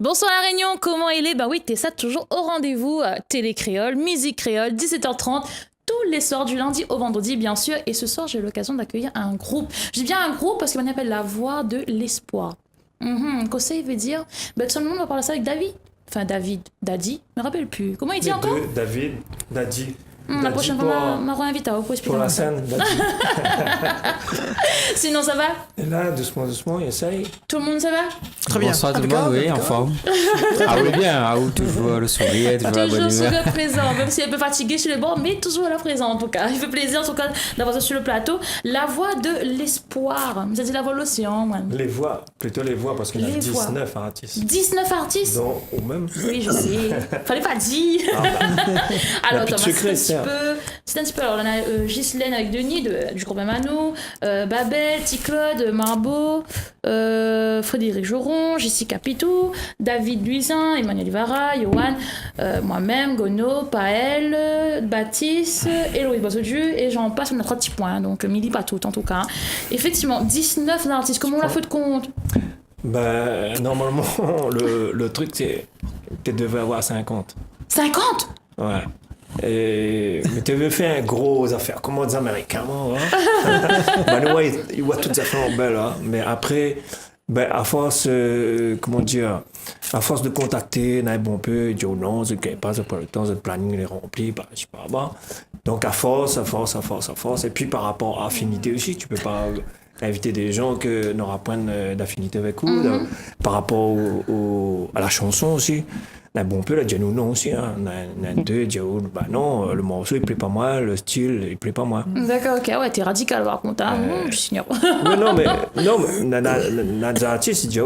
Bonsoir La Réunion, comment il est? Bah oui, t'es ça toujours au rendez-vous, télé créole, musique créole, 17h30, tous les soirs du lundi au vendredi, bien sûr. Et ce soir, j'ai eu l'occasion d'accueillir un groupe. Je dis bien un groupe parce qu'on appelle la voix de l'espoir. Qu'est-ce que ça veut dire? Bah, tout le monde va parler ça avec David. Enfin, David, Daddy, je me rappelle plus. Comment il dit encore? David, Daddy. La prochaine fois, m'a réinvité à vous expliquer. Pour la scène, Daddy. Sinon, ça va? Et là, doucement, essaye. Tout le monde, ça va? Très bien. Bonsoir tout le monde, oui, en forme. Ah oui, bien, ah oui, toujours le sourire, toujours la bonne Toujours sur humeur. le présent, même s'il est un peu fatigué sur les bords, mais toujours là présent en tout cas. Il fait plaisir en tout cas d'avoir ça sur le plateau. La voix de l'espoir. Vous avez dit la voix de l'océan, man. Les voix, plutôt les voix, parce qu'il y a Les 19 artistes. 19 artistes? Donc, ou même. Oui, je sais. Fallait pas dire. Alors, Thomas, c'est un petit peu. Alors, on a Ghislaine avec Denis du groupe Mano, Babel, T-Claude, Marbeau, Frédéric Joron, Jessica Pitou, David Luisin, Emmanuel Ivara, Johan, moi-même, Gono, Paël, Baptiste, Héloïse Boisodieu, et j'en passe, on a 3 petits points, donc Mili pas toutes en tout cas. Effectivement, 19 artistes, comment on l'a fait de compte? Ben, normalement, le truc, c'est que tu devais avoir 50. 50? Ouais. Mais tu avais fait un gros affaire, comme les Américains, hein? Ben, nous, ils voient toutes les affaires en belle, hein? Mais après, ben, à force, à force de contacter, on a bon peu, ils disent oh non, c'est pas pour le temps, le planning est rempli, bah, je sais pas, bah. Donc à force, et puis par rapport à affinité aussi, tu peux pas inviter des gens qui n'auront point d'affinité avec eux, par rapport à la chanson aussi. Là, bon, on peut la dire nous non aussi, hein. On a deux, dire bah non, le morceau il plaît pas moi, le style il plaît pas moi. D'accord, ok, ouais, t'es radical par contre, hein. Je signore. Oui, non, mais des artistes, ils disent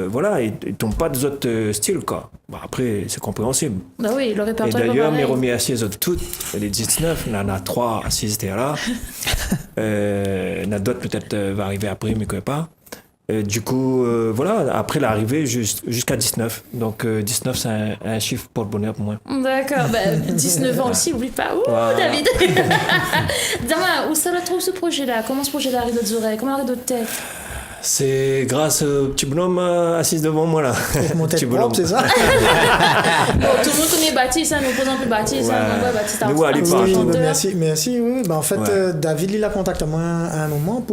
voilà, ils tombent pas des autres styles, quoi. Bah, après, c'est compréhensible. Bah oui, le Et répertoire est pas d'ailleurs, pareil. mes remis assis les autres toutes, les 19, on en a 3 assis là. Il y en a d'autres peut-être va arriver après, mais quoi pas. Du coup, voilà, après l'arrivée jusqu'à 19. Donc 19, c'est un chiffre pour le bonheur pour moi. D'accord, bah, 19 ans aussi, oublie pas. Ouh, Voilà. David. Dis-moi, où ça le trouve ce projet-là? Comment ce projet-là arrive dans tes oreilles? Comment arrive dans ta tête? C'est grâce au petit bonhomme assis devant moi là. Mon tête Petit bonhomme. propre, c'est ça? Bon, tout le monde connaît Baptiste, hein, nous posons plus Baptiste. Ouais. Hein, Baptiste, Nous, allez pas. Oui, Chanteur. bah, merci. Oui. Bah, en fait, Ouais. David, il a contacté à moi à un moment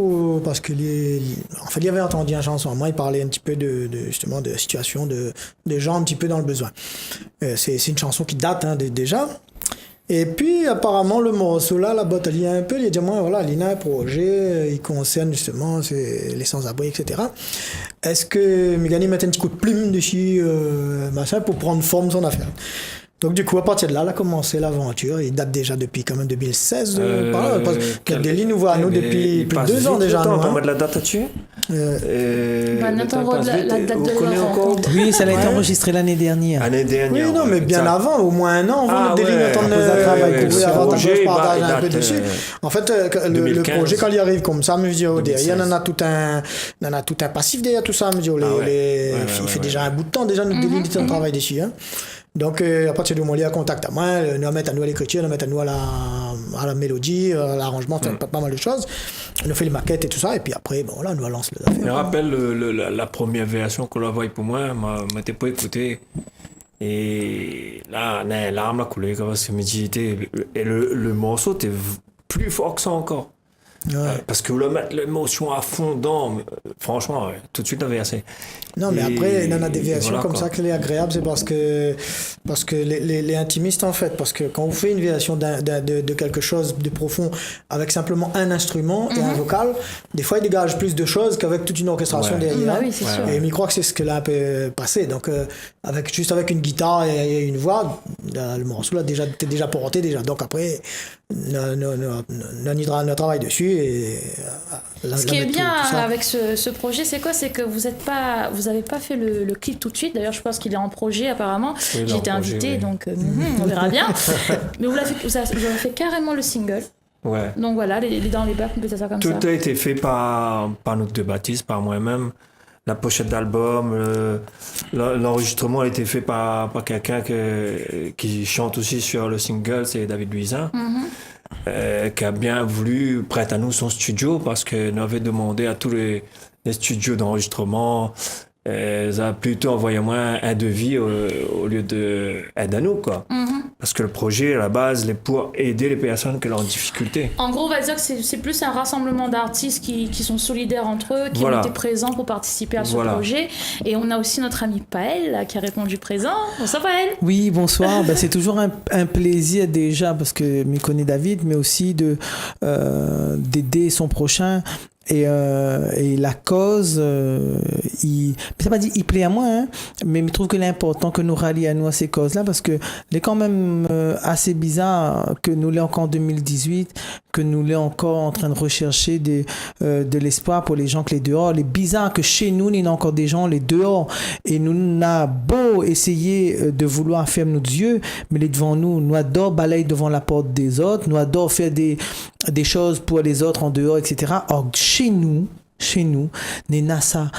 parce qu'il il avait entendu une chanson à moi. Il parlait un petit peu justement de situation de gens un petit peu dans le besoin. C'est une chanson qui date déjà. Et puis, apparemment, le morceau là, la botte, il a un peu, il a dit, moi, voilà, il a un projet, il concerne justement les sans-abri, etc. Est-ce que Mégane mette un petit coup de plume dessus, machin, pour prendre forme son affaire? Donc, du coup, à partir de là, elle a commencé l'aventure. Il date déjà depuis quand même 2016. Par là, parce que Deli nous voit à nous depuis plus de 2 ans déjà. Attends, nous, on va hein. mettre la date là-dessus. Bah, Nathan le temps Rode, passe la vite. date Vous de connaissez leur encore rencontre. Oui, ça a été Ouais. enregistré l'année dernière. Année dernière. Oui, non, mais bien exact. avant, au moins 1 an avant Ah, le Deli ouais. n'entende Ouais, le travail. ouais, Oui, ce avant, projet, je partage il un peu date, dessus. En fait, le 2015. projet, quand il arrive comme ça, me dit, oh, derrière, 2016. il y en a tout un passif derrière tout ça. Me dit, oh, Ah ouais. il fait Ouais. déjà un bout de temps, déjà, notre Deli, il travaille dessus. Hein. Donc, à partir du moment où il y a contact à moi, nous mettre à nous à l'écriture, nous mettre à nous à la mélodie, à l'arrangement, pas mal de choses. On nous fait les maquettes et tout ça, et puis après, bon, là, nous lance les Je me affaires. rappelle la première version qu'on l'envoie pour moi, m'était pas écouté. Et là, les larmes a coulé, comme ça, me dit, et le morceau était plus fort que ça encore. Ouais. Parce que vous le mettre l'émotion à fond dedans, franchement, ouais, tout de suite inversé. Non, mais Et- après, il y en a des versions voilà, comme quoi. ça qui est agréable, c'est parce que les intimistes, en fait, parce que quand vous faites une version de quelque chose de profond avec simplement un instrument et un vocal, des fois, il dégage plus de choses qu'avec toute une orchestration Ouais. derrière. Bah oui, c'est sûr. Et je crois que c'est ce que là peut passer. Donc, juste avec une guitare et une voix, le morceau là t'es déjà porté déjà. Donc après, on travaille dessus et Ce qui est bien avec ce projet, c'est quoi? C'est que vous avez pas fait le clip tout de suite. D'ailleurs, je pense qu'il est en projet apparemment. Oui, il est J'ai en été projet, invitée, oui. donc on verra bien. Mais vous avez fait carrément le single. Ouais. Donc voilà, les dans les bacs, on peut dire ça comme Tout ça. a été fait par nous deux Baptiste, par moi-même. La pochette d'album, l'enregistrement a été fait par quelqu'un qui chante aussi sur le single, c'est David Luisin. Qui a bien voulu prêter à nous son studio parce qu'on avait demandé à tous les studios d'enregistrement ça a plutôt envoyé moi un devis au lieu de aide à nous, quoi. Parce que le projet, à la base, est pour aider les personnes qui sont en difficulté. En gros, on va dire que c'est plus un rassemblement d'artistes qui sont solidaires entre eux, qui ont été présents pour participer à ce projet. Et on a aussi notre ami Paël là, qui a répondu présent. Bonsoir Paël. Oui, bonsoir. C'est toujours un plaisir déjà, parce que je connais David, mais aussi d'aider son prochain. Et la cause, ça pas dit il plaît à moi, hein, mais je trouve que l'important que nous rallions à nous à ces causes-là, parce que c'est quand même assez bizarre que nous l'ayons encore en 2018, que nous l'ayons encore en train de rechercher de l'espoir pour les gens que les dehors. Il est bizarre que chez nous, il y a encore des gens les dehors, et nous n'a beau essayer de vouloir fermer nos yeux, mais les devant nous adore balayer devant la porte des autres, nous adore faire des choses pour les autres en dehors, etc. Or, chez nous, n'est ça.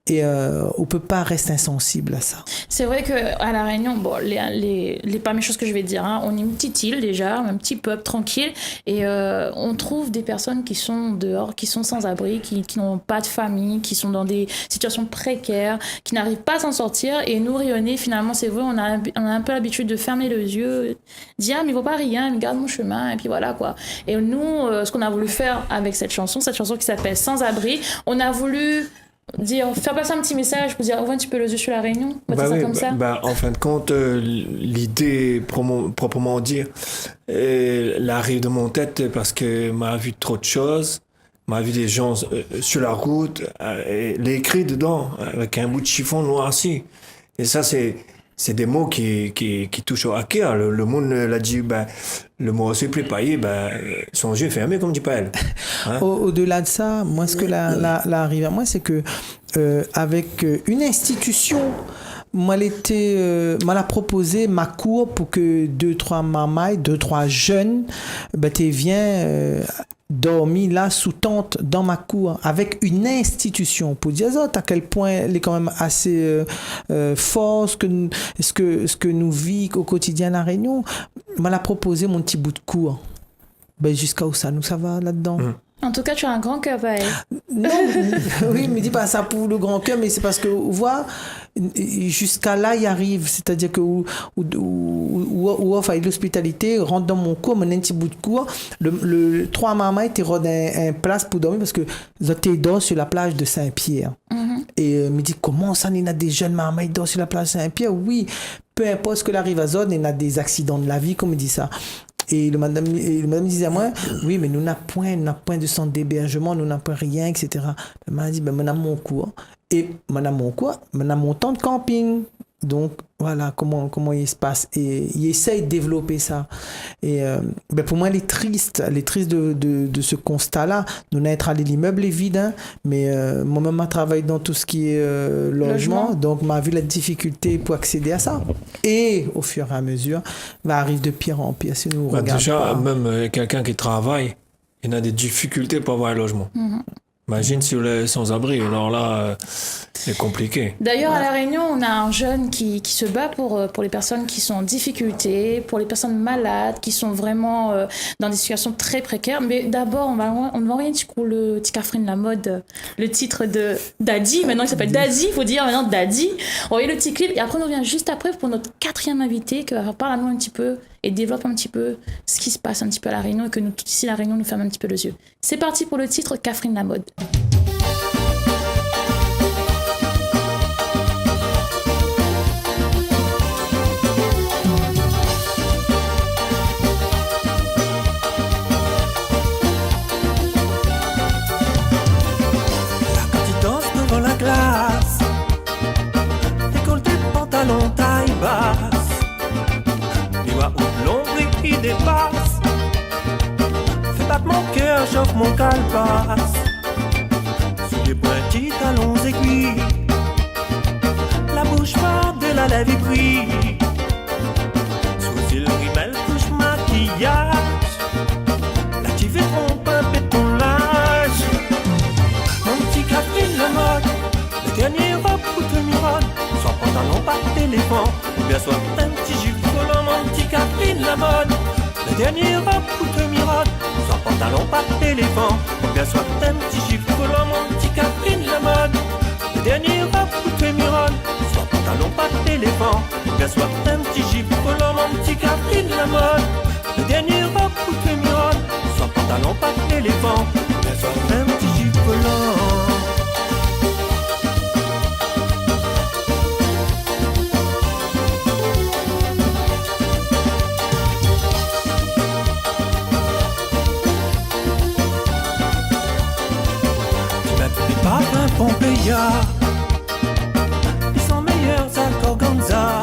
Et on peut pas rester insensible à ça. C'est vrai qu'à La Réunion, bon, les parmi les choses que je vais dire, hein, on est une petite île déjà, un petit peuple tranquille, et on trouve des personnes qui sont dehors, qui sont sans abri, qui n'ont pas de famille, qui sont dans des situations précaires, qui n'arrivent pas à s'en sortir. Et nous, Rayonnais, finalement, c'est vrai, on a un peu l'habitude de fermer les yeux, dire mais il vaut pas rien, mais garde mon chemin, et puis voilà quoi. Et nous, ce qu'on a voulu faire avec cette chanson qui s'appelle Sans Abri, on a voulu faire passer un petit message pour dire ouvre un petit peu les yeux sur La Réunion, ça. En fin de compte, l'idée proprement dire, elle arrive de mon tête parce que m'a vu trop de choses, m'a vu des gens sur la route, et l'écrit dedans avec un bout de chiffon noirci. Et ça c'est des mots qui touchent au hacker. Le monde l'a dit, le mot aussi plus paillé, son yeux fermés, comme dit Paël. Hein? Au-delà de ça, moi, ce que là arrive à moi, c'est que avec une institution, moi, l'a proposé ma cour pour que 2-3 mamailles, 2-3 jeunes, viennent dormir là sous tente dans ma cour avec une institution pour dire à quel point elle est quand même assez fort ce que nous vivons au quotidien à La Réunion. M'a proposé mon petit bout de cour. Jusqu'à où ça va là-dedans. En tout cas, tu as un grand cœur, Paël. Non, oui, mais dis pas ça pour le grand cœur, mais c'est parce que, vous voyez, jusqu'à là, il arrive. C'est-à-dire que, où offre l'hospitalité, rentre dans mon cours, mon petit bout de cours, le 3 mamans étaient un place pour dormir parce que j'étais dors sur la plage de Saint-Pierre. Et me dit, comment ça, il y a des jeunes mamans qui dorment sur la plage de Saint-Pierre? Oui, peu importe ce que arrive à zone, il y a des accidents de la vie, comme on dit ça. Et le madame disait à moi, oui, mais nous n'avons point de centre d'hébergement, nous n'avons rien, etc. Elle m'a dit, mon mon cours. Et mon temps de camping. Donc, voilà comment il se passe. Et il essaye de développer ça. Et pour moi, elle est triste de ce constat-là. Nous n'être allé l'immeuble est vide, hein, mais moi-même, je travaille dans tout ce qui est logement. Donc, m'a vu la difficulté pour accéder à ça. Et au fur et à mesure, va arriver de pire en pire. Si nous regardons déjà, pas. même quelqu'un qui travaille, il a des difficultés pour avoir un logement. Imagine si vous êtes sans abri, alors là, c'est compliqué. D'ailleurs, à La Réunion, on a un jeune qui se bat pour les personnes qui sont en difficulté, pour les personnes malades, qui sont vraiment dans des situations très précaires. Mais d'abord, on va envoyer un petit coup le petit Catherine la mode, le titre de Daddy. Maintenant, il s'appelle Daddy, il faut dire maintenant Daddy. On va envoyer le petit clip et après, on revient juste après pour notre 4e invité qui va parler à nous un petit peu et développe un petit peu ce qui se passe un petit peu à La Réunion et que nous, ici, à La Réunion, nous fermons un petit peu les yeux. C'est parti pour le titre Catherine la mode. La glace, décolleté, pantalon, taille basse, les doigts où l'ombre qui dépasse, fais battre mon cœur, chauffe mon calebasse, sous les petits talons aiguilles, la bouche forte de la lèvre brille, sous le rimel couche maquillage, l'activé trompe un péton l'âge, mon petit Catherine la mode. Le dernier robe ou te mironne, soit pantalon pas téléphone, ou bien soit un petit jupe volant, mon petit Catherine la mode. Le dernier robe ou te mironne, soit pantalon pas téléphone, ou bien soit un petit jupe volant, mon petit Catherine la mode. Le dernier robe ou te mironne. éléphant. Bien soit un petit gigolo, mon petit Catherine la mode. Le dernier robe ou que mironne, soit pantalon pas éléphant. Bien soit un petit gigolo. Parfums Pompeia, ils sont meilleurs à Corganza.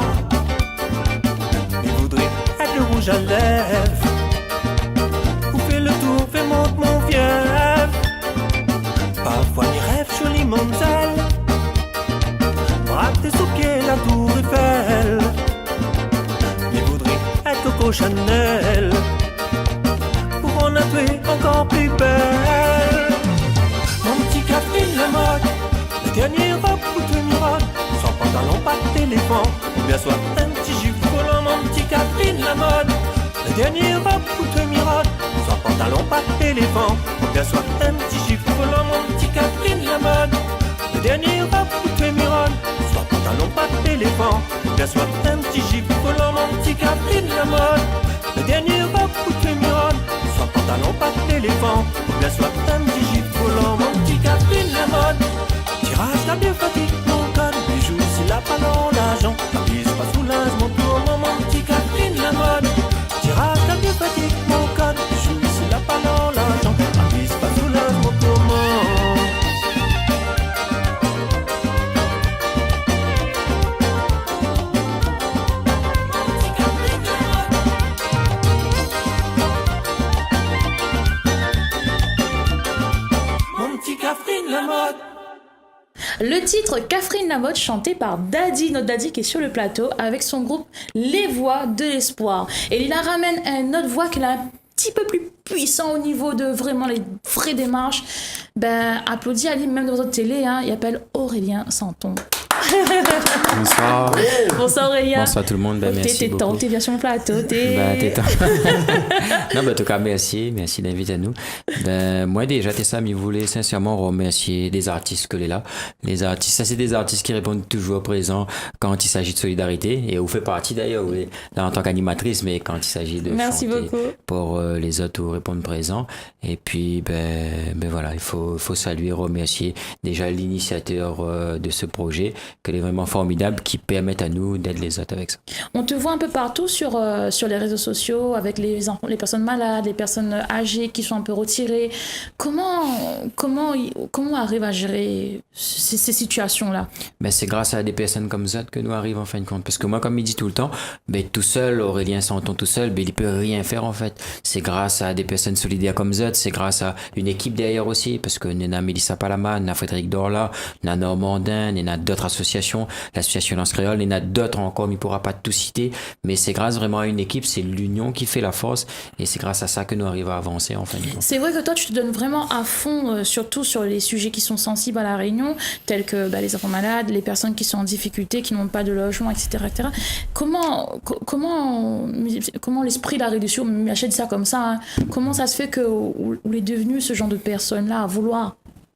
Ils voudraient être le rouge à lèvres. Vous faites le tour, fais monte mon fief. Parfois mes rêves, jolie Monzel. Rater sous pied la tour Eiffel. Ils voudraient être Coco Chanel. Pour en être encore plus belle. Catherine la mode, le dernier robe ou te mironne, sans pantalon pas d'éléphant, ou bien soit un petit jupe volant, mon petit Catherine la mode, le dernier robe ou te mironne, sans pantalon pas d'éléphant, ou bien soit un petit jupe volant, mon petit Catherine la mode, le dernier robe ou te mironne, sans pantalon pas d'éléphant, ou bien soit un petit jupe volant, mon petit Catherine la mode, le dernier robe ou te mironne, sans pantalon pas d'éléphant, ou bien soit un petit jupe volant, mon petit Catherine la mode. Tirage la bien fatigue, mon code, bijoux, si la pas dans l'argent, abuse pas sous l'âge, mon tour, mon petit Catherine la mode. Tirage la bien fatigue, mon code, bijoux, si la pas dans l'argent, abuse pas sous l'âge, mon tour, Catherine la mode. Le titre Catherine la mode chanté par Daddy, notre Daddy qui est sur le plateau avec son groupe Les Voix de l'Espoir. Et il la ramène à une autre voix qui est un petit peu plus puissant au niveau de vraiment les vraies démarches. Ben, applaudis à lui, même dans votre télé, hein, il appelle Aurélien Santon. Bonsoir. Bonsoir Aurélien. Bonsoir tout le monde. Ben, merci beaucoup. T'es bien sur mon plateau. T'es temps. Non, ben, en tout cas, merci d'inviter à nous. Ben, moi, déjà, Tessa, je voulais sincèrement remercier des artistes que là. Les artistes, ça, c'est des artistes qui répondent toujours présents quand il s'agit de solidarité. Et vous faites partie d'ailleurs, là, en tant qu'animatrice, mais quand il s'agit de merci chanter beaucoup. Pour les autres, vous répondent présents. Et puis, ben voilà, il faut saluer, remercier déjà l'initiateur de ce projet, que est vraiment formidable, qui permettent à nous d'aider les autres avec ça. On te voit un peu partout sur les réseaux sociaux, avec les enfants, les personnes malades, les personnes âgées qui sont un peu retirées. Comment on arrive à gérer ces situations-là? Ben, c'est grâce à des personnes comme ça que nous arrivons en fin de compte. Parce que moi, comme il dit tout le temps, ben, tout seul, Aurélien Santon tout seul, ben, il peut rien faire en fait. C'est grâce à des personnes solidaires comme ça, c'est grâce à une équipe derrière aussi, parce que nous avons Mélissa Palama, nous avons Frédéric Dorla, nous avons Normandin, nous avons d'autres associations, l'association Lance Créole, il y en a d'autres encore, mais il ne pourra pas tout citer, mais c'est grâce vraiment à une équipe, c'est l'union qui fait la force, et c'est grâce à ça que nous arrivons à avancer en fin de compte. C'est vrai que toi, tu te donnes vraiment à fond, surtout sur les sujets qui sont sensibles à la Réunion, tels que les enfants malades, les personnes qui sont en difficulté, qui n'ont pas de logement, etc. etc. Comment l'esprit de la Réunion, m'achète ça comme ça, hein, comment ça se fait qu'on est devenu ce genre de personnes-là à vouloir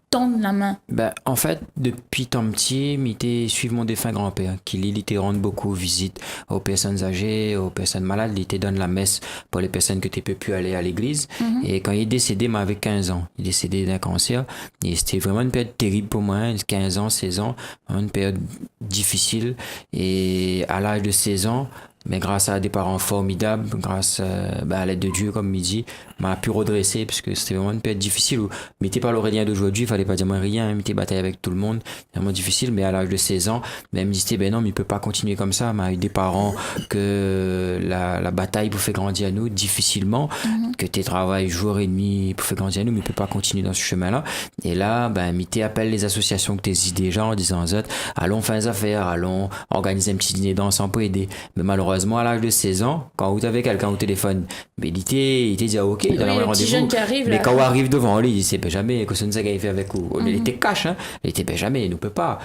tendre la main? Ben, en fait, depuis tant petit, j'étais suivre mon défunt grand-père, qui il était rendre beaucoup visite aux personnes âgées, aux personnes malades, il était donne la messe pour les personnes que tu peux plus aller à l'église. Mm-hmm. Et quand il est décédé, il avait 15 ans. Il est décédé d'un cancer. Et c'était vraiment une période terrible pour moi, 15 ans, 16 ans, une période difficile. Et à l'âge de 16 ans, mais grâce à des parents formidables, grâce à l'aide de Dieu, comme il dit, m'a pu redresser, parce que c'était vraiment une période difficile où, m'était pas l'Aurélien d'aujourd'hui, il fallait pas dire moi rien, m'était bataille avec tout le monde, vraiment difficile, mais à l'âge de 16 ans, même me disait, non, mais il peut pas continuer comme ça, m'a eu des parents que la bataille pour faire grandir à nous, difficilement, que tes travails jour et nuit pour faire grandir à nous, mais il peut pas continuer dans ce chemin-là. Et là, m'était appelle les associations que t'es déjà en disant aux autres, allons faire des affaires, allons organiser un petit dîner dansant pour aider. Mais malheureusement, à l'âge de 16 ans, quand vous avez quelqu'un au téléphone, il était dit, ok, il a un rendez-vous. Mais quand on arrive devant lui, il dit, c'est jamais, que ce n'est pas fait avec vous. Il était cash, hein. Il était, jamais, il ne peut pas.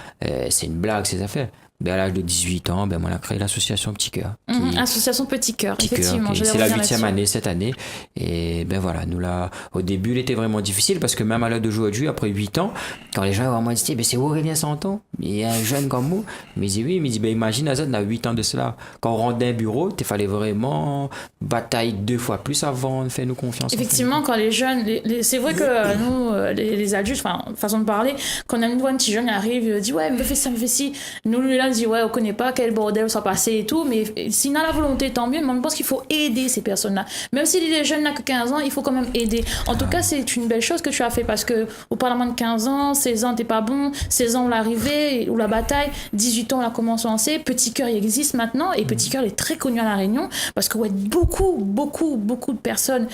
C'est une blague, ces affaires. ben, à l'âge de 18 ans, ben, on a créé l'association Petit Cœur. Association Petit Cœur, Petit Cœur, effectivement. c'est la 8e année cette année. Et ben voilà, nous là, au début, il était vraiment difficile parce que même à l'heure d'aujourd'hui, après 8 ans, quand les gens vont me dire, ben, c'est Aurélien Santon, il est un jeune comme vous. Mais il dit oui, mais il dit, ben, imagine, Azad, on a 8 ans de cela. Quand on rentre d'un bureau, il fallait vraiment batailler 2 fois plus avant de faire nous confiance. Effectivement, quand les jeunes, c'est vrai que nous, les adultes, enfin, façon de parler, quand on voit un petit jeune arrive, il dit ouais, me fais ça, me fais ci. Nous, là, on dit ouais, on connaît pas quel bordel ça passé et tout, mais s'il a la volonté, tant mieux, mais on pense qu'il faut aider ces personnes-là. Même si les jeunes n'ont que 15 ans, il faut quand même aider. En tout cas, c'est une belle chose que tu as fait parce que au Parlement de 15 ans, 16 ans, t'es pas bon, 16 ans, on l'arrivée, ou la bataille, 18 ans, on a commencé à lancer. Petit Cœur, il existe maintenant et Petit Cœur, il est très connu à La Réunion parce que ouais, beaucoup de personnes,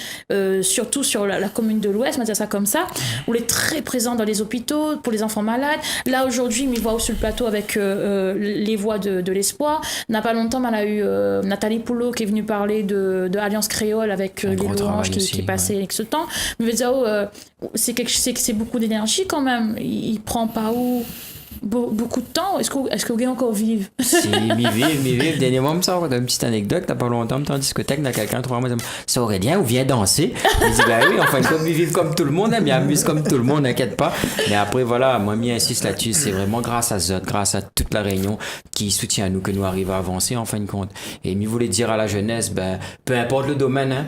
surtout sur la commune de l'Ouest, on va dire ça comme ça, où il est très présent dans les hôpitaux pour les enfants malades. Là, aujourd'hui, il voit sur le plateau avec les voix de l'espoir. Il n'y a pas longtemps, on a eu Nathalie Poulot qui est venue parler de Alliance Créole avec les louanges qui est passé avec ce temps. Mais je veux dire, c'est beaucoup d'énergie quand même. Il prend pas où beaucoup de temps. Est-ce que vous avez encore vivre? Si, m'y vive. Dernièrement, me sort une petite anecdote. T'as pas longtemps, en discothèque, il y a quelqu'un qui me dit c'est Aurélien, ou vient danser. Il dit ben oui, enfin, comme ils vivent comme tout le monde, mais amuse comme tout le monde, n'inquiète pas. Mais après, voilà, moi, m'y insiste là-dessus. C'est vraiment grâce à Zod, grâce à toute la Réunion qui soutient à nous que nous arrivons à avancer en fin de compte. Et m'y voulait dire à la jeunesse, ben, peu importe le domaine, hein,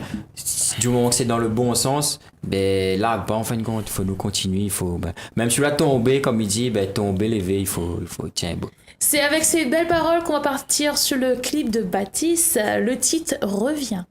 du moment que c'est dans le bon sens, ben là, en fin de compte, il faut nous continuer. Il faut, ben, même si tu l'as tombé, comme il dit, ben, tomber, lever, il faut tiens, bon. C'est avec ces belles paroles qu'on va partir sur le clip de Baptiste. Le titre Revient.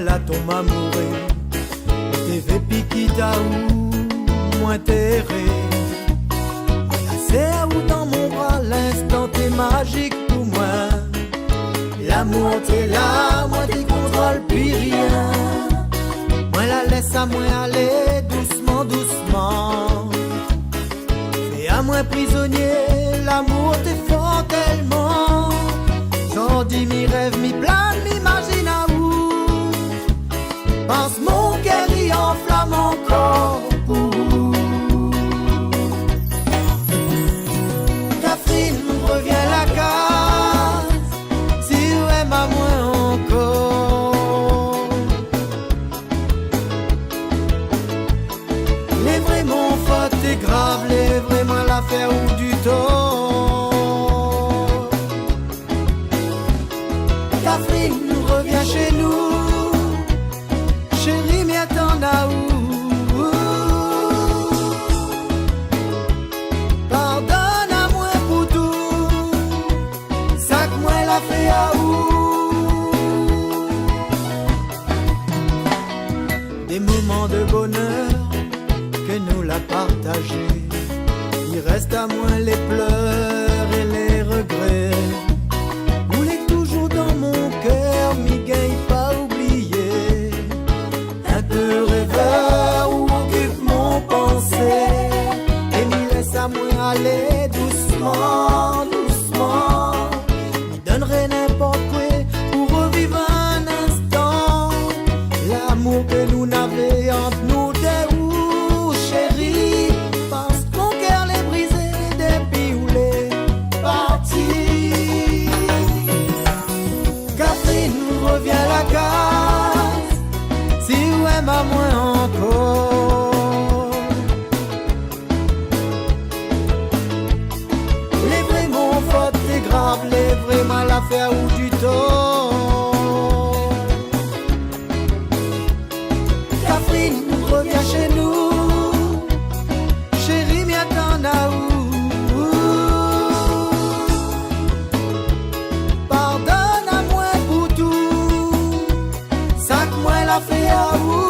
Là tombe amoureux, TV piquita ou moins terré. C'est où dans mon bras, l'instant est magique pour moi. L'amour t'es là, moi t'y contrôle puis rien. Moi la laisse à moi aller doucement, doucement. Et à moi prisonnier, l'amour t'est fort tellement. J'en dis mi rêve, mi plane, m'imagine à où. Pense mon cœur y enflamme encore. Catherine revient la case, si vous aimez à moi encore. Les vrais mon faute est grave, les vraiment l'affaire ou du tort. Catherine revient chez nous. Chérie, m'y attend à où? Pardonne à moi pour tout, ça que moi l'a fait à où? Des moments de bonheur que nous l'a partagé. Il reste à moi les pleurs et les regrets. Vous l'êtes toujours dans mon cœur, m'y gagne pas oublié. Un peu rêveur où occupe mon pensée. Et m'y laisse à moi aller doucement, doucement. M'y donnerai n'importe quoi pour revivre un instant. L'amour que nous n'avions entre nous deux, où, chérie. Parce que mon cœur l'est brisé depuis où l'est parti. Catherine revient à la case, si vous aimez à moi encore. Les vrais mon faute est grave, les vrais mal à faire ou du tort. Catherine revient chez nous, chérie m'y attend à où? Pardonne à moi pour tout, ça que moi l'a fait à vous.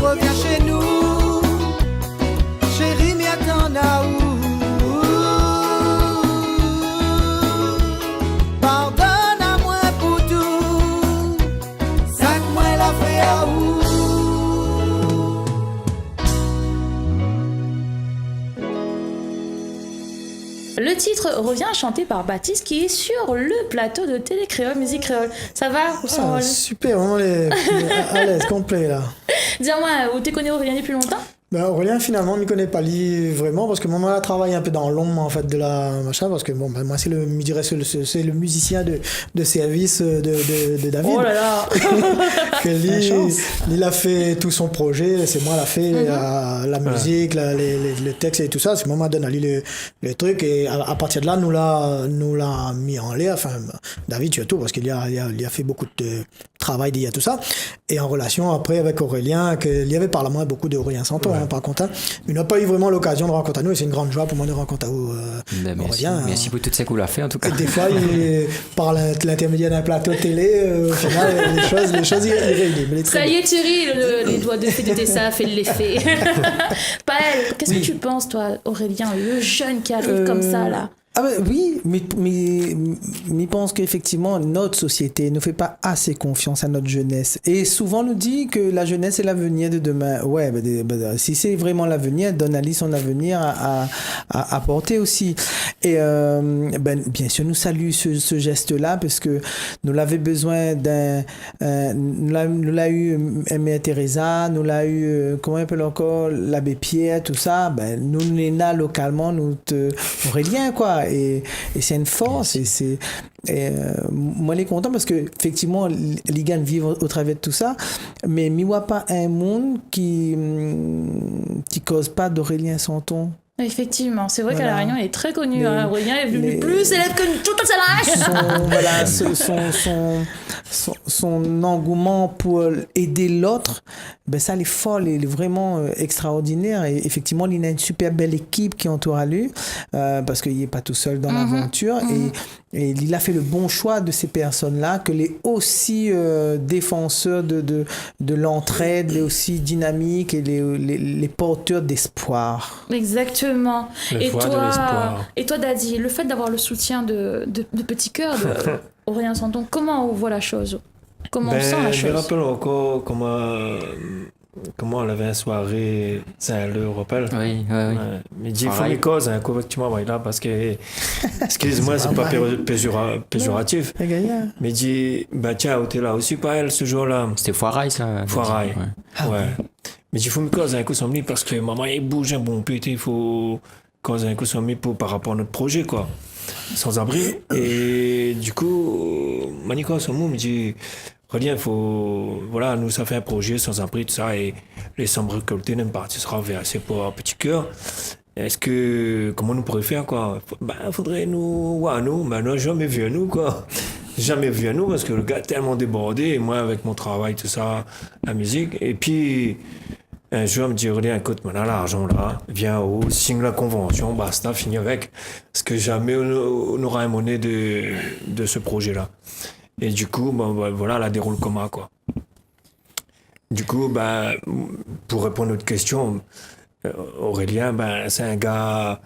reviens chez nous. Chérie, m'y attends là où. Pardonne à moi pour tout. Ça que moi l'a fait à où. Le titre revient chanté par Baptiste qui est sur le plateau de Télé Créole, Musique Créole. Ça va ou sans rôle? Super, vraiment à l'aise, complet là. Dis-moi, où tu connais Aurélien depuis longtemps? Ben, Aurélien, finalement, je ne m'y connais pas lui vraiment parce que moi, là, travaille un peu dans l'ombre en fait de la machin parce que bon, ben, moi, c'est le musicien de service de David. Oh là là. Que lui, il a fait tout son projet, c'est moi qui a fait la musique, le texte et tout ça. C'est moi qui donne à lui le truc et à partir de là, nous l'a mis en l'air. Enfin, David surtout parce qu'il a fait beaucoup de travail il y a tout ça et en relation après avec Aurélien, qu'il y avait par la main beaucoup d'Aurélien Santon. Par contre, hein. Il n'a pas eu vraiment l'occasion de rencontrer nous et c'est une grande joie pour moi de rencontrer Aurélien. Merci pour tout ce que vous l'avez fait en tout cas. Et des fois, par l'intermédiaire d'un plateau de télé, au final, les choses il réunit. Ça y est, tu ris, les doigts de fée de Tessa fait l'effet. Paël, qu'est-ce que tu penses, toi, Aurélien, le jeune qui arrive comme ça, là? Ah ben, oui, mais je pense qu'effectivement, notre société ne fait pas assez confiance à notre jeunesse. Et souvent, on nous dit que la jeunesse est l'avenir de demain. Ouais, si c'est vraiment l'avenir, donne-lui son avenir à porter aussi. Et bien sûr, nous saluons ce geste-là parce que nous l'avons besoin nous l'a eu Mère Teresa, nous l'a eu, comment on appelle encore, l'abbé Pierre, tout ça. Ben, nous là localement, Aurélien, quoi. Et c'est une force moi je suis content parce que effectivement les gars vivent au travers de tout ça mais il n'y a pas un monde qui cause pas d'Aurélien Santon. Effectivement, c'est vrai qu'à La Réunion, il est très connu. Aurélien est plus célèbre que toute la son engouement pour aider l'autre, ben ça, il est fort, il est vraiment extraordinaire. Et effectivement, il a une super belle équipe qui entoure lui, parce qu'il n'est pas tout seul dans l'aventure. Et il a fait le bon choix de ces personnes-là, que les aussi défenseurs de l'entraide, les aussi dynamiques et les porteurs d'espoir. Exactement. Et toi, Daddy, le fait d'avoir le soutien de Petit Cœur, Aurélien Santon, comment on voit la chose? Comment on sent la chose? Je me rappelle encore comment on avait une soirée, c'est le rappel. Oui. Mais il faut une cause, effectivement, là, parce que, excuse-moi, c'est pas péjoratif. Mais dit, tiens, t'es là aussi, pas elle, ce jour-là. C'était Foirail, ça. Foirail. Ouais. Mais il faut me cause un coup sur parce que maman, il bouge un bon peu, il faut cause un coup sur par rapport à notre projet, quoi. Sans abri. Et du coup, Manico, son mot me dit, Aurélien, nous, ça fait un projet sans abri, tout ça, et les sommes récoltées, n'aiment pas, ce sera versé pour un Petit Cœur. Comment nous pourrions faire, quoi? Faudrait nous, non, jamais vu à nous, quoi. Jamais vu à nous, parce que le gars est tellement débordé, et moi, avec mon travail, tout ça, la musique, et puis, un jour, il me dit, Aurélien, écoute, on a l'argent là, viens signe la convention, basta, fini avec. Parce que jamais on aura un monnaie de ce projet-là. Et du coup, la déroule comme ça, quoi. Du coup, pour répondre à notre question, Aurélien, c'est un gars,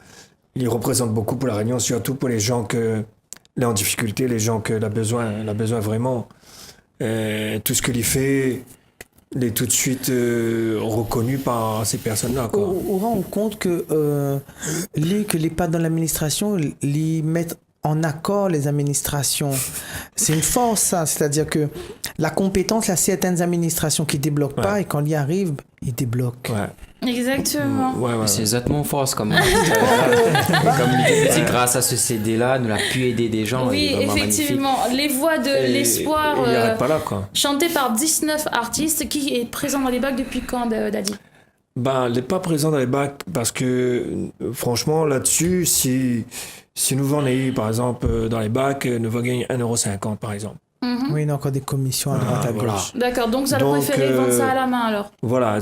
il représente beaucoup pour la Réunion, surtout pour les gens là en difficulté, les gens qu'il a besoin vraiment. Tout ce qu'il fait, il est tout de suite reconnu par ces personnes-là, quoi. On rend compte que les pas dans l'administration, les mettent en accord les administrations. C'est une force, ça. C'est-à-dire que la compétence, il y a certaines administrations qui ne débloquent pas et quand il y arrive, ils débloquent. Ouais. Exactement. C'est exactement force comme c'est grâce à ce CD-là, nous avons pu aider des gens. Oui, effectivement. Magnifique. Les voix de l'espoir pas là, quoi. chantées par 19 artistes. Qui est présent dans les bacs depuis quand, Daddy? Il n'est pas présent dans les bacs parce que, franchement, là-dessus, si nous vendons, par exemple, dans les bacs, nous va gagner 1,50 € par exemple. Oui, il y a encore des commissions à droite à voilà. gauche. D'accord, donc vous allez Donc, préférer vendre ça à la main alors. Voilà,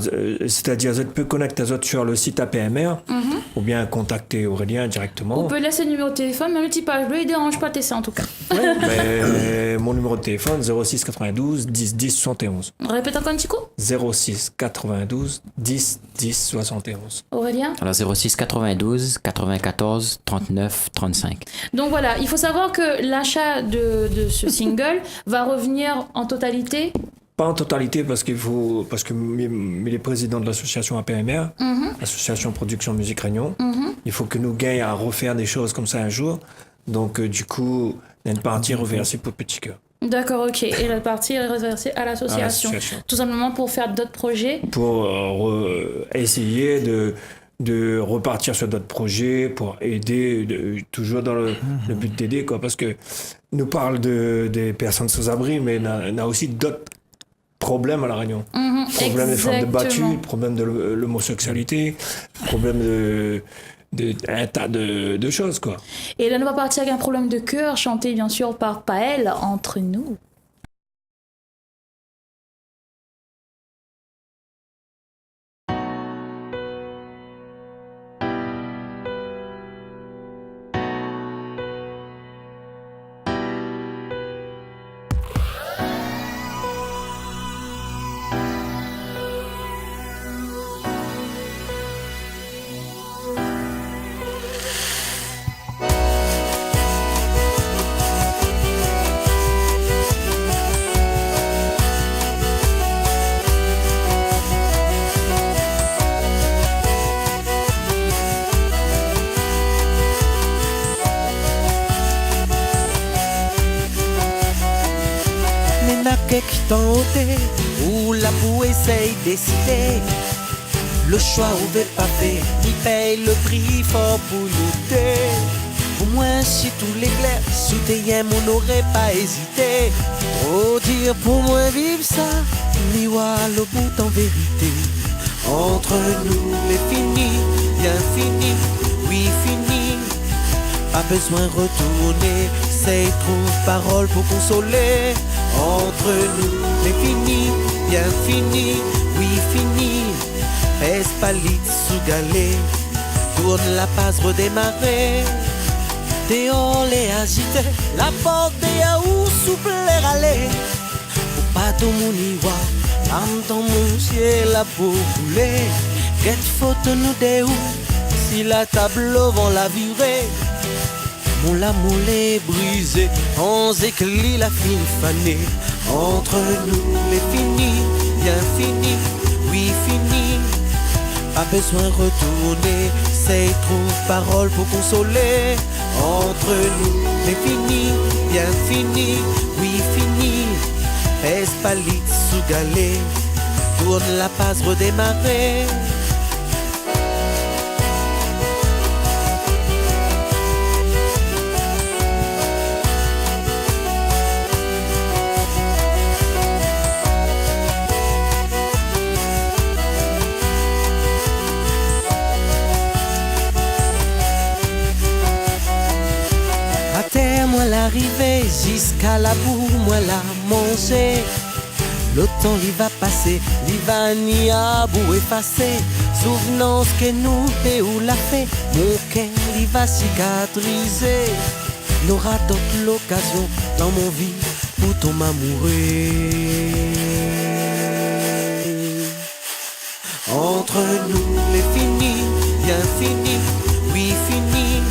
c'est-à-dire vous pouvez connecter sur le site APMR ou bien contacter Aurélien directement. On peut laisser le numéro de téléphone, même le typage bleu, il dérange pas TC en tout cas. Ouais, mais mon numéro de téléphone 06 92 10 10 71. Répète encore un petit coup. 06 92 10 10 71. Aurélien. Alors 06 92 94 39 35. Donc voilà, il faut savoir que l'achat de ce single va revenir en totalité. Pas en totalité parce que il est président de l'association APMR, l'association Production Musique Réunion. Il faut que nous gagnions à refaire des choses comme ça un jour. Donc du coup, il y a une partie reversée pour Petit Cœur. D'accord, ok. Et la partie est reversée à l'association. Tout simplement pour faire d'autres projets. Pour essayer de repartir sur d'autres projets, pour aider, toujours dans le but d'aider, quoi. Parce que nous parle des personnes sans abri, mais on a aussi d'autres problèmes à La Réunion. Problème des femmes battues, problème de l'homosexualité, problème un tas de choses, quoi. Et là, on va partir avec un problème de cœur, chanté bien sûr par Paël, Entre nous. Quelque temps où la boue essaye décider. Le choix où veut pas fait, il paye le prix fort pour lutter. Au moins si tous les clairs sous tes on n'aurait pas hésité. Oh dire pour moi vivre ça, miwa le bout en vérité. Entre nous les finis, bien fini, oui fini. Pas besoin retourner, c'est trop parole pour consoler. Entre nous, les fini, bien fini, oui fini. Espalit sous galet, tourne la passe redémarrer. Dehors les agiter, la porte des yaou souple aller. Pour pas tout mon iwa, âme dans mon ciel la peau couler. Get faute nous des où, si la table vend la virée. Mon l'amour est brisé, en éclit la fine fanée. Entre nous les finis, bien fini, oui fini. Pas besoin retourner, c'est trop parole pour consoler. Entre nous les finis, bien fini, oui fini. Espalit sous galet, tourne la passe redémarrer. L'arrivée jusqu'à la boue, moi la manger. Le temps il va passer, il va ni à bout effacer. Souvenance que nous et où l'a fait, mon cœur il va cicatriser. N'aura d'autre l'occasion dans mon vie pour ton m'amourer. Entre nous les finis, bien fini, oui fini.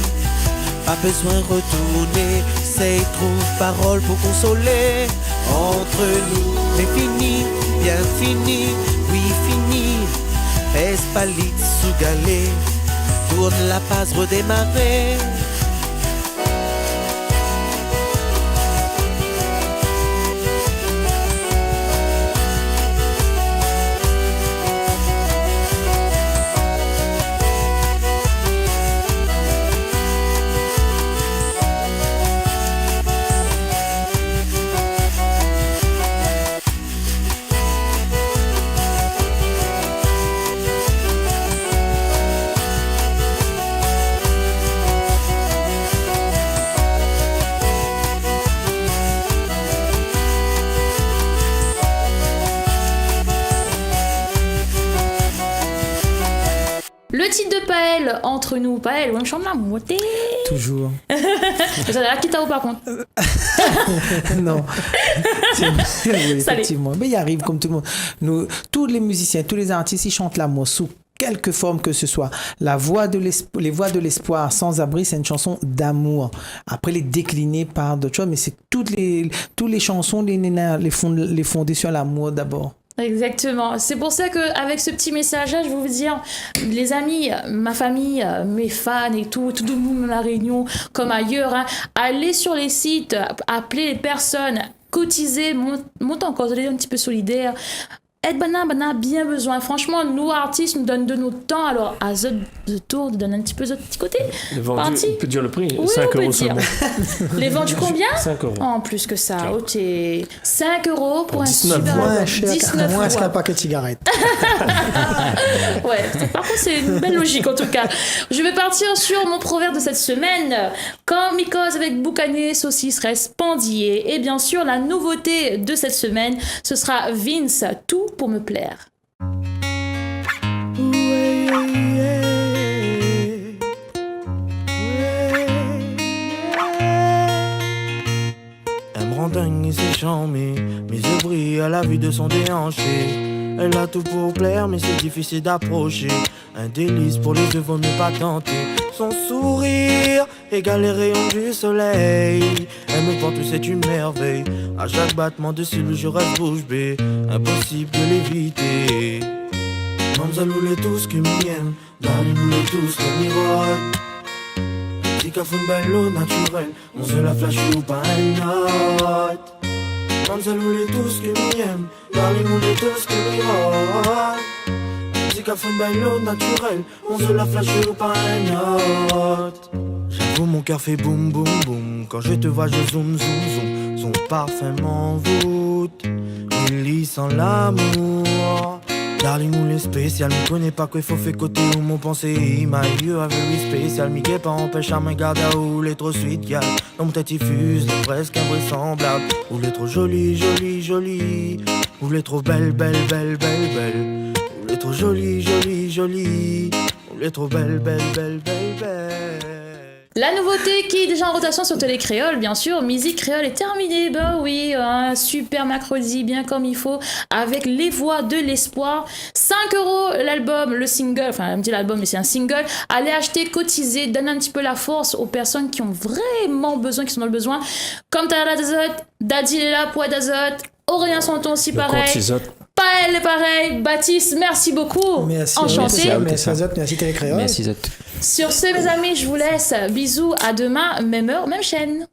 Pas besoin retourner, c'est trop parole pour consoler. Entre nous, les fini, bien fini, oui fini. Espalit sous galet, tourne la passe redémarrer. titre de Paël, Entre nous. Paël, on chante la moitié. Toujours. Ça a l'air Kitao par contre. Non. Oui, effectivement. Mais il arrive comme tout le monde. Nous, tous les musiciens, tous les artistes, ils chantent l'amour sous quelque forme que ce soit. Les voix de l'espoir, Sans abri, c'est une chanson d'amour. Après, les décliner par d'autres choses, mais c'est toutes les chansons, les fonder sur l'amour d'abord. Exactement. C'est pour ça qu'avec ce petit message-là, je vais vous dire, les amis, ma famille, mes fans et tout le monde dans la Réunion, comme ailleurs, hein, allez sur les sites, appelez les personnes, cotisez, montez encore, vous allez un petit peu solidaire. Aide Bana bien besoin. Franchement, nous artistes, nous donnons de notre temps. Alors, à The Tour, nous donne un petit peu de petit côté. Les vendus, on peut dire le prix, oui, 5 euros seulement. Les vendus combien? 5 euros. En plus que ça, ok. 5 euros pour un 19 super Moins album. moins qu'un paquet de cigarettes. Ouais, par contre, c'est une belle logique en tout cas. Je vais partir sur mon proverbe de cette semaine. Quand Mycose avec boucané, saucisse reste pendillé. Et bien sûr, la nouveauté de cette semaine, ce sera Vince, Tout pour me plaire. Elle me rend dingue et c'est charmé. Mes yeux brillent à la vue de son déhanché. Elle a tout pour plaire, mais c'est difficile d'approcher. Un délice pour les yeux, vaut mieux pas tenter. Son sourire égale les rayons du soleil. Elle me porte, c'est une merveille. À chaque battement de cils, je reste bouche bée. Impossible de l'éviter. Mademoiselle, vous les tous qui m'aiment. Darling, les tous qui miroitent. Si qu'à fond belle eau naturelle, on se la flash ou pas une note. Mademoiselle, vous les tous qui m'aiment. Darling, vous les tous qui miroitent. Si qu'à fond belle eau naturelle, on se la flash ou pas une note. J'avoue, mon cœur fait boum boum boum. Quand je te vois, je zoom zoom zoom. Son parfum m'envoûte. Il lit sans l'amour. Darling, ou les spécial, me connais pas qu'il faut faire côté où mon pensée. My you are very special. Mickey pas empêche à me garder où les trop sweet y'a. Dans mon tête il fuse, les presque invraisemblable. Ou les trop jolie, jolie, jolie. Ou les trop belle, belle, belle, belle, belle. Ou les trop jolie, jolie, jolie. Ou les trop belle, belle, belle, belle, belle. La nouveauté qui est déjà en rotation sur Télé Créole, bien sûr, Musique Créole est terminée. Ben oui, un super mercredi, bien comme il faut, avec les voix de l'espoir. 5 euros l'album, le single, enfin, elle me dit l'album, mais c'est un single. Allez acheter, cotiser, donne un petit peu la force aux personnes qui ont vraiment besoin, qui sont dans le besoin. Comme Tala d'Azote, Daddy est là, Poids d'Azote, Aurélien Santon aussi pareil. Paël est pareil. Baptiste, merci beaucoup. Merci. Enchanté. Merci Télé Créole. Merci Zot. Sur ce, mes amis, je vous laisse. Bisous, à demain, même heure, même chaîne.